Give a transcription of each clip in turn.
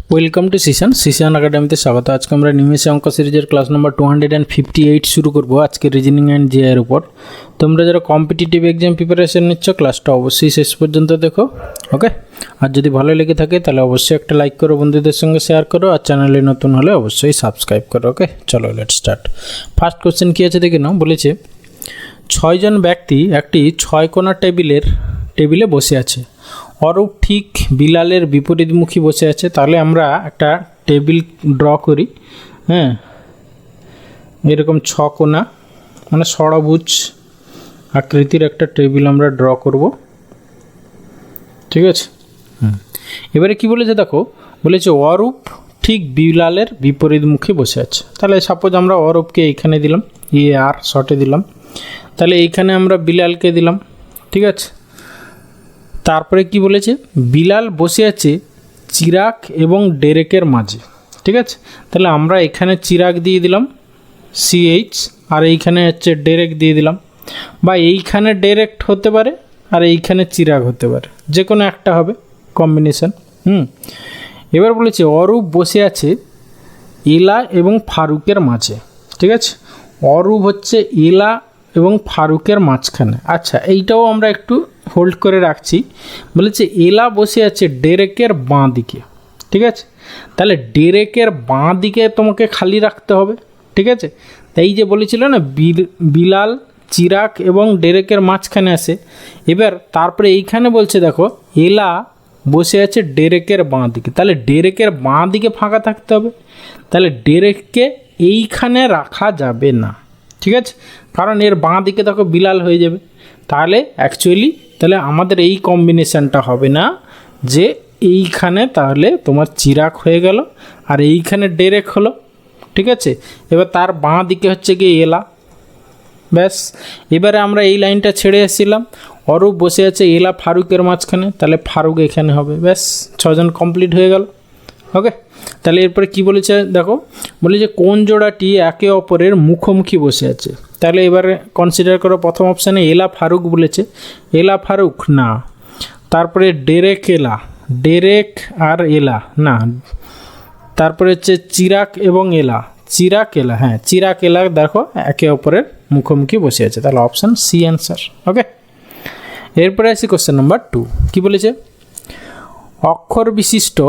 Welcome to সিশন একাডেমিতে স্বাগত। আজকে আমরা নিমেষে অঙ্ক সিরিজের ক্লাস নাম্বার 258 শুরু করব আজকে রিজনিং অ্যান্ড জিআই এর উপর। তোমরা যারা কম্পিটিটিভ এক্সাম প্রিপারেশন নিচ্ছ ক্লাসটা অবশ্যই শেষ পর্যন্ত দেখো, ওকে। আর যদি ভালো লেগে থাকে তাহলে অবশ্যই একটা লাইক করো, বন্ধুদের সঙ্গে শেয়ার করো, আর চ্যানেলে নতুন হলে অবশ্যই সাবস্ক্রাইব করো, ওকে। চলো লেটস স্টার্ট। ফার্স্ট কোশ্চেন কী আছে দেখে নাও। বলেছে 6 জন ব্যক্তি একটি 6 কোণা টেবিলে বসে আছে। অরূপ ঠিক বিলালের বিপরীতমুখী বসে আছে। তাহলে আমরা একটা টেবিল ড্র করি, হ্যাঁ, এরকম 6 কোণা মানে ষড়ভুজ আকৃতির একটা টেবিল আমরা ড্র করব, ঠিক আছে। এবারে কি বলেছে দেখো, বলেছে অরূপ ঠিক বিলালের বিপরীতমুখী বসে আছে। তাহলে সাপোজ আমরা অরূপকে এইখানে দিলাম, আর শর্টে দিলাম, তাহলে এইখানে আমরা বিলালকে দিলাম, ঠিক আছে। তারপরে কি বলেছে, বিলাল বসে আছে চিরাগ এবং ডেরেকের মাঝে, ঠিক আছে। তাহলে আমরা এখানে চিরাগ দিয়ে দিলাম CH, আর এইখানে হচ্ছে ডেরেক দিয়ে দিলাম, বা এইখানে ডেরেক্ট হতে পারে আর এইখানে চিরাগ হতে পারে, যে কোনো একটা হবে কম্বিনেশন। এবার বলেছে অরূপ বসে আছে এলা এবং ফারুকের মাঝে, ঠিক আছে। অরূপ হচ্ছে এলা এবং ফারুকের মাঝখানে। আচ্ছা, এইটাও আমরা একটু হোল্ড করে রাখছি। বলেছে এলা বসে আছে ডেরেকের বাঁ দিকে, ঠিক আছে। তাহলে ডেরেকের বাঁ দিকে তোমাকে খালি রাখতে হবে, ঠিক আছে। তাই যে বলেছিল না বিলাল চিরাগ এবং ডেরেকের মাঝখানে আসে। এবার তারপরে এইখানে বলছে দেখো এলা বসে আছে ডেরেকের বাঁ দিকে, তাহলে ডেরেকের বাঁ দিকে ফাঁকা থাকতে হবে। তাহলে ডেরেককে এইখানে রাখা যাবে না, ঠিক আছে, কারণ এর বাঁ দিকে দেখো বিলাল হয়ে যাবে। তাহলে অ্যাকচুয়ালি তাহলে আমাদের এই কম্বিনেশানটা হবে না, যে এইখানে তাহলে তোমার চিরাগ হয়ে গেল আর এইখানে ডেরেক হলো, ঠিক আছে। এবার তার বাঁ দিকে হচ্ছে গিয়ে এলা, ব্যাস। এবারে আমরা এই লাইনটা ছেড়ে এসেছিলাম, অরূপ বসে আছে এলা ফারুকের মাঝখানে, তাহলে ফারুক এখানে হবে, ব্যাস। 6 জন কমপ্লিট হয়ে গেল, ওকে। তাহলে এরপরে কি বলেছে দেখো, বলেছে কোন জোড়াটি একে অপরের মুখোমুখি বসে আছে। তাহলে এবারে কনসিডার করো, প্রথম অপশানে এলা ফারুক বলেছে, এলা ফারুক না। তারপরে ডেরেক এলা, ডেরেক আর এলা না। তারপরে হচ্ছে চিরাগ এবং এলা, চিরাগ এলা, হ্যাঁ চিরাগ এলা দেখো একে অপরের মুখোমুখি বসে আছে, তাহলে অপশান সি অ্যান্সার, ওকে। এরপরে আসি কোশ্চেন নাম্বার 2। কী বলেছে, অক্ষর বিশিষ্ট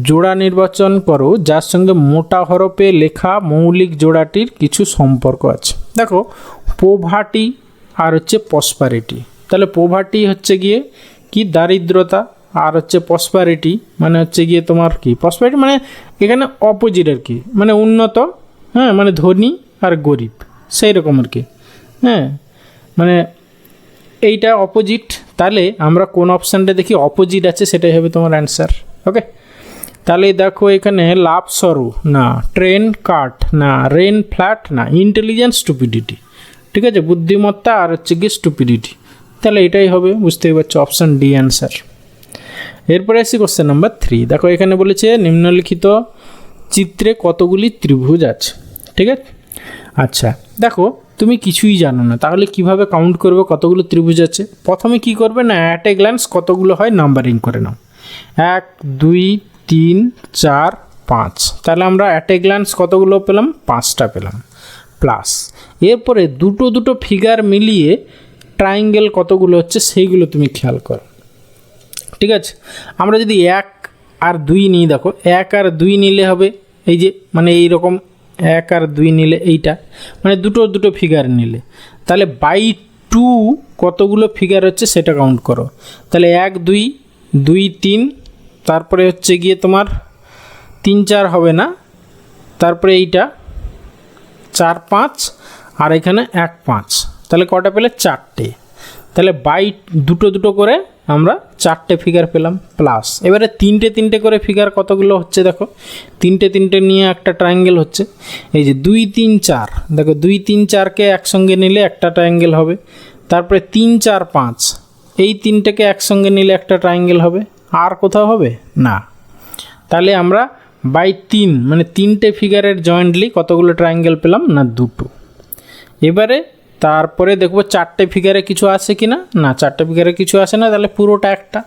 জোড়া নির্বাচন করো যার সঙ্গে মোটা হরফে লেখা মৌলিক জোড়াটির কিছু সম্পর্ক আছে। দেখো পোভার্টি আর হচ্ছে প্রসপারিটি। তাহলে পোভার্টি হচ্ছে গিয়ে কি দারিদ্রতা, আর হচ্ছে প্রসপারিটি মানে হচ্ছে গিয়ে তোমার কি, প্রসপারিটি মানে এখানে অপোজিট আর কি, মানে উন্নত, হ্যাঁ, মানে ধনী আর গরিব সেই রকম আর কি, হ্যাঁ, মানে এইটা অপোজিট। তাহলে আমরা কোন অপশানটা দেখি অপোজিট আছে সেটাই হবে তোমার অ্যান্সার, ওকে। তাহলে দেখো এখানে লাভ সরু না, ট্রেন কাট না, রেন ফ্ল্যাট না, ইন্টেলিজেন্স স্টুপিডিটি, ঠিক আছে, বুদ্ধিমত্তা আর হচ্ছে গিয়ে স্টুপিডিটি। তাহলে এটাই হবে, বুঝতেই পারছো, অপশান ডি অ্যান্সার। এরপরে আসি কোশ্চেন নাম্বার 3। দেখো এখানে বলেছে নিম্নলিখিত চিত্রে কতগুলি ত্রিভুজ আছে, ঠিক আছে। আচ্ছা দেখো তুমি কিছুই জানো না, তাহলে কিভাবে কাউন্ট করবে কতগুলো ত্রিভুজ আছে। প্রথমে কি করবে না, অ্যাট এ গ্ল্যান্স কতগুলো হয় নাম্বারিং করে নাও, 1 2 3 4 5। তাহলে আমরা অ্যাট এ গ্ল্যান্স কতগুলো পেলাম, 5টা পেলাম, প্লাস এরপরে দুটো ফিগার মিলিয়ে ট্রায়াঙ্গেল কতগুলো হচ্ছে সেইগুলো তুমি খেয়াল করো, ঠিক আছে। আমরা যদি 1 আর 2 নিই, দেখো 1 আর 2 নিলে হবে এই যে, মানে এইরকম 1 আর 2 নিলে এইটা, মানে দুটো ফিগার নিলে, তাহলে বাই 2 কতগুলো ফিগার হচ্ছে সেটা কাউন্ট করো। তাহলে 1 2 2 3, তারপরে হচ্ছে গিয়ে তোমার 3 4 হবে না, তারপরে এইটা 4 5, আর এখানে 1 5, তাহলে কটা পেলে 4টে। তাহলে বাই দুটো করে আমরা 4টে ফিগার পেলাম, প্লাস এবারে 3টে করে ফিগার কতগুলো হচ্ছে দেখো, 3টে নিয়ে একটা ট্রায়াঙ্গেল হচ্ছে, এই যে 2 3 4, দেখো 2 3 4কে একসঙ্গে নিলে একটা ট্রায়াঙ্গেল হবে। তারপরে 3 4 5, এই 3টেকে একসঙ্গে নিলে একটা ট্রায়াঙ্গেল হবে, আর কোথাও হবে না। তাহলে আমরা বাই 3 মানে 3টে ফিগারের জয়েন্টলি কতগুলো ট্রায়াঙ্গেল পেলাম না, 2টো। এবারে তারপরে দেখব 4টে ফিগারে কিছু আসে কি না, না 4টে ফিগারে কিছু আসে না, তাহলে পুরোটা একটা,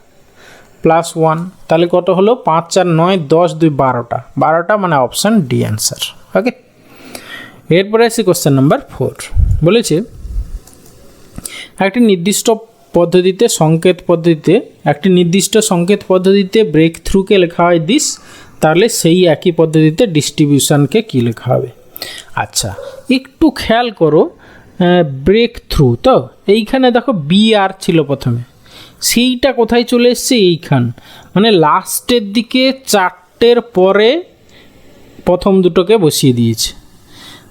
প্লাস 1, তাহলে কত হলো 5 4 9 10 2 12টা, 12টা মানে অপশান ডি অ্যান্সার। ওকে, এরপরে আসি কোশ্চেন নাম্বার 4। বলেছে একটি নির্দিষ্ট পদ্ধতিতে সংকেত পদ্ধতিতে ব্রেক থ্রুকে লেখা হয় দিস, তাহলে সেই একই পদ্ধতিতে ডিস্ট্রিবিউশনকে কি লেখা হবে? আচ্ছা, একটু খেয়াল করো, ব্রেক থ্রু তো এইখানে দেখো বি আর ছিল প্রথমে, সেইটা কোথায় চলে এসছে? এইখান, মানে লাস্টের দিকে 4টের পরে প্রথম দুটোকে বসিয়ে দিয়েছে।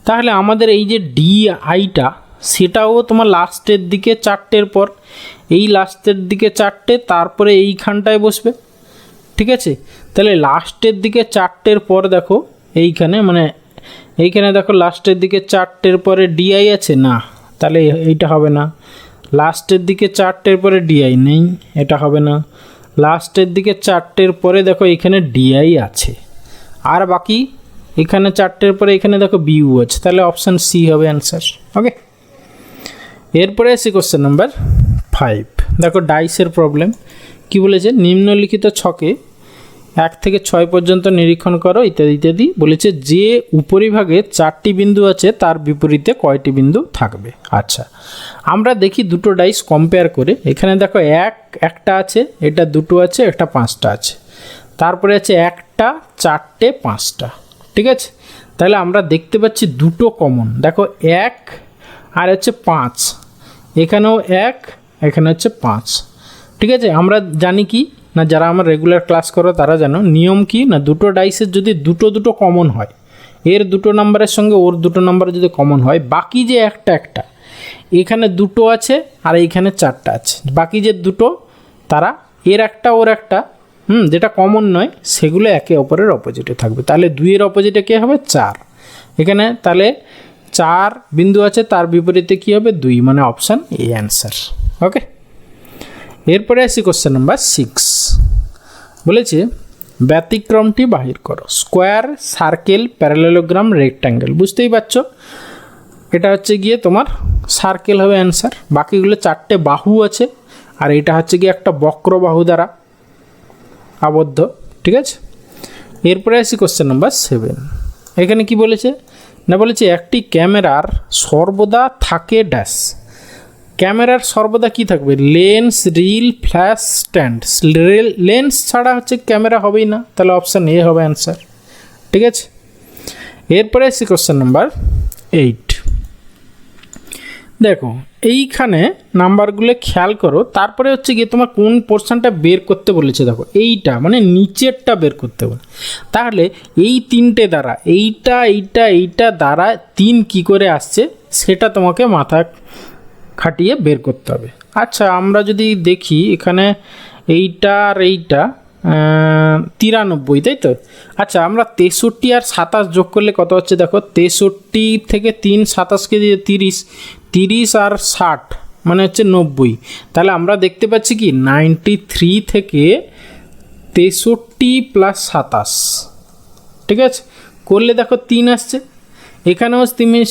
তাহলে আমাদের এই যে ডি আইটা সেটাও তোমার লাস্টের দিকে 4টের পর, এই লাস্টের দিকে 4টে, তারপরে এইখানটায় বসবে। ঠিক আছে, তাহলে লাস্টের দিকে 4টের পর দেখো এইখানে, মানে এইখানে দেখো লাস্টের দিকে 4টের পরে ডিআই আছে না, তাহলে এইটা হবে না। লাস্টের দিকে 4টের পরে ডিআই নেই, এটা হবে না। লাস্টের দিকে 4টের পরে দেখো এখানে ডিআই আছে, আর বাকি এখানে 4টের পরে এখানে দেখো বিউ আছে, তাহলে অপশান সি হবে অ্যান্সার। ওকে, এরপরে আসি কোশ্চেন নাম্বার 5। দেখো ডাইসের প্রবলেম কি বলেছে? নিম্নলিখিত ছকে 1 থেকে 6 পর্যন্ত নিরীক্ষণ করো ইত্যাদি ইত্যাদি। বলেছে যে উপরিভাগে 4টি বিন্দু আছে তার বিপরীতে কয়টি বিন্দু থাকবে? আচ্ছা, আমরা দেখি দুটো ডাইস কম্পেয়ার করে। এখানে দেখো একটা আছে, এটা 2টো আছে, একটা 5টা আছে, তারপরে আছে 1টা 4টে 5টা। ঠিক আছে, তাহলে আমরা দেখতে পাচ্ছি দুটো কমন, দেখো 1 আর হচ্ছে 5, এখানেও 1, এখানে হচ্ছে 5। ঠিক আছে, আমরা জানি কি না, যারা আমার রেগুলার ক্লাস করো তারা জানো নিয়ম কি না, দুটো ডাইসের যদি দুটো কমন হয়, এর 2 নাম্বারের সঙ্গে ওর 2 নাম্বার যদি কমন হয়, বাকি যে একটা এখানে 2টো আছে আর এইখানে 4টা আছে, বাকি যে 2টো তারা এর একটা ওর একটা, যেটা কমন নয় সেগুলো একে অপরের অপোজিটে থাকবে। তাহলে 2-এর অপোজিটে কে হবে? 4। এখানে তাহলে 4 বিন্দু আছে, তার বিপরীতে কি হবে? 2, মানে অপশান এ অ্যান্সার। ওকে, এরপরে আসি কোশ্চেন নাম্বার 6। বলেছে ব্যতিক্রমটি বাহির করো। Square, circle, parallelogram, rectangle. বুঝতেই পারছো এটা হচ্ছে গিয়ে তোমার সার্কেল হবে অ্যান্সার। বাকিগুলো 4টে বাহু আছে, আর এটা হচ্ছে গিয়ে একটা বক্র বাহু দ্বারা আবদ্ধ। ঠিক আছে, এরপরে আসি কোশ্চেন নাম্বার 7। এখানে কি বলেছে না, বলেছে একটি ক্যামেরার সর্বদা থাকে ড্যাশ। ক্যামেরার সর্বদা কি থাকবে? Lens, reel, flash, stand. Lens ছাড়া হচ্ছে ক্যামেরা হবেই না, তাহলে অপশান এ হবে অ্যান্সার। ঠিক আছে, এরপরে আসি কোশ্চেন নাম্বার 8। দেখো এইখানে নাম্বারগুলো খেয়াল করো, তারপরে হচ্ছে গিয়ে তোমার কোন পোর্শনটা বের করতে বলেছে। দেখো এইটা মানে নিচেরটা বের করতে বলে, তাহলে এই 3টে দ্বারা এইটা দ্বারা 3 কি করে আসছে সেটা তোমাকে মাথা খাটিয়ে বের করতে হবে। আচ্ছা, আমরা যদি দেখি এখানে এইটা আর এইটা 93, তাই তো? আচ্ছা, আমরা 63 আর 27 যোগ করলে কত হচ্ছে? দেখো 63 থেকে 3 27কে দিয়ে 30 আর 60 মানে হচ্ছে 90। তাহলে আমরা দেখতে পাচ্ছি কি 93 থেকে 63 প্লাস 27, ঠিক আছে, করলে দেখো 3 আসছে। এখানেও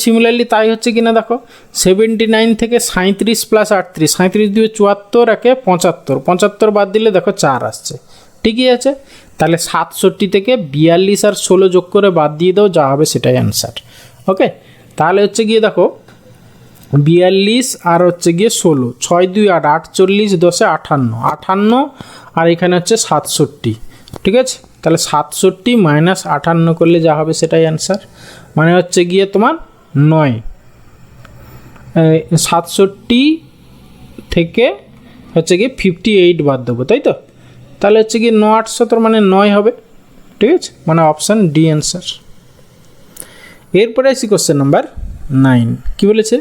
সিমিলারলি তাই হচ্ছে কি না, দেখো 79 থেকে 37 প্লাস 38, 37 দিয়ে 74, একে 75, 75 বাদ দিলে দেখো 4 আসছে। ঠিকই আছে, তাহলে 67 থেকে 42 আর 16 যোগ করে বাদ দিয়ে দাও, যা হবে সেটাই অ্যান্সার। ওকে, তাহলে হচ্ছে গিয়ে দেখো 42 আর হচ্ছে গিয়ে 16, 6 2 8, 48, 10 58, আর এখানে হচ্ছে 67। ঠিক আছে, তাহলে 67 মাইনাস 58 করলে যা হবে সেটাই অ্যান্সার, মানে হচ্ছে গিয়ে তোমার 9। 67 থেকে হচ্ছে গিয়ে 58 বাদ দেবো, তাই তো? তাহলে হচ্ছে গিয়ে 9 8 মানে 9 হবে। ঠিক আছে, মানে অপশান ডি অ্যান্সার। এরপরে আসি কোশ্চেন নাম্বার 9। কী বলেছে?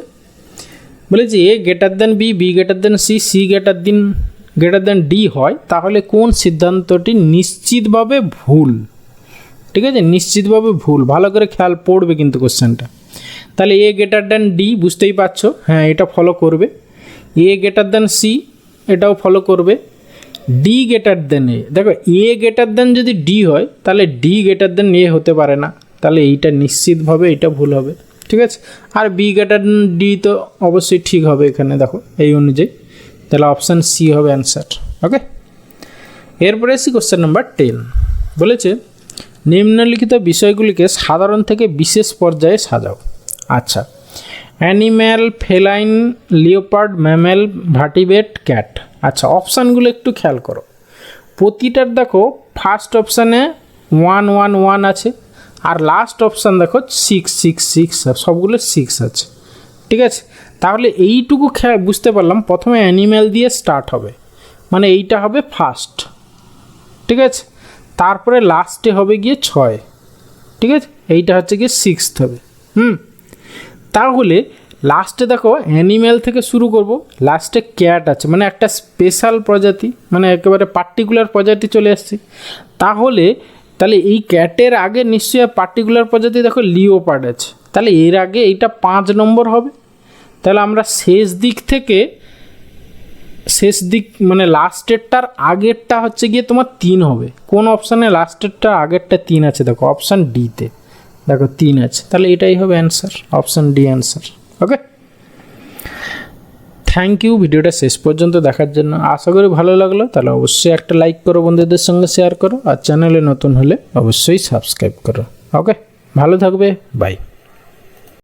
বলেছে A greater than B, B greater than C, C greater than D হয়, তাহলে কোন সিদ্ধান্তটি নিশ্চিতভাবে ভুল? ঠিক আছে, নিশ্চিতভাবে ভুল। ভালো করে খেয়াল পড়বে কিন্তু কোশ্চেনটা। তাহলে এ গ্রেটার দেন ডি বুঝতেই পারছো, হ্যাঁ এটা ফলো করবে। এ গ্রেটার দেন সি, এটাও ফলো করবে। ডি গ্রেটার দেন এ, দেখো এ গ্রেটার দেন যদি ডি হয় তাহলে ডি গ্রেটার দেন এ হতে পারে না, তাহলে এইটা নিশ্চিতভাবে এটা ভুল হবে। ঠিক আছে, আর বি গ্রেটার দেন ডি তো অবশ্যই ঠিক হবে এখানে, দেখো এই অনুযায়ী, তাহলে অপশান সি হবে অ্যান্সার। ওকে, এরপরে আসি কোশ্চেন নাম্বার 10। বলেছে নিম্নলিখিত বিষয়গুলিকে সাধারণ থেকে বিশেষ পর্যায়ে সাজাও। আচ্ছা, animal, feline, leopard, mammal, vertebrate, cat. আচ্ছা, অপশানগুলো একটু খেয়াল করো। প্রতিটার দেখো ফার্স্ট অপশানে 1 1 1 আছে, আর লাস্ট অপশান দেখো 6 6 6, সবগুলো 6 আছে। ঠিক আছে, তাহলে এইটুকু বুঝতে পারলাম প্রথমে অ্যানিম্যাল দিয়ে স্টার্ট হবে, মানে এইটা হবে ফার্স্ট। ঠিক আছে, তারপরে লাস্টে হবে গিয়ে 6। ঠিক আছে, এইটা হচ্ছে গিয়ে 6th হবে। তাহলে লাস্টে দেখো অ্যানিম্যাল থেকে শুরু করব, লাস্টে ক্যাট আছে, মানে একটা স্পেশাল প্রজাতি, মানে একেবারে পার্টিকুলার প্রজাতি চলে আসছে। তাহলে এই ক্যাটের আগে নিশ্চয়ই পার্টিকুলার প্রজাতি দেখো লিওপার্ড আছে, তাহলে এর আগে এইটা 5 নম্বর হবে। তাহলে আমরা শেষ দিক মানে লাস্টেরটার আগেরটা হচ্ছে গিয়ে তোমার 3 হবে। কোন অপশানে লাস্টেরটার আগেরটা 3 আছে? দেখো অপশান ডিতে দেখো 3 আছে, তাহলে এটাই হবে answer, option D answer. Okay, thank you ভিডিওটা শেষ পর্যন্ত দেখার জন্য। আশা করি ভালো লাগলো, তাহলে অবশ্যই একটা লাইক করো, বন্ধুদের সঙ্গে শেয়ার করো, আর চ্যানেলে নতুন হলে অবশ্যই সাবস্ক্রাইব করো। ওকে, ভালো থাকবে, বাই।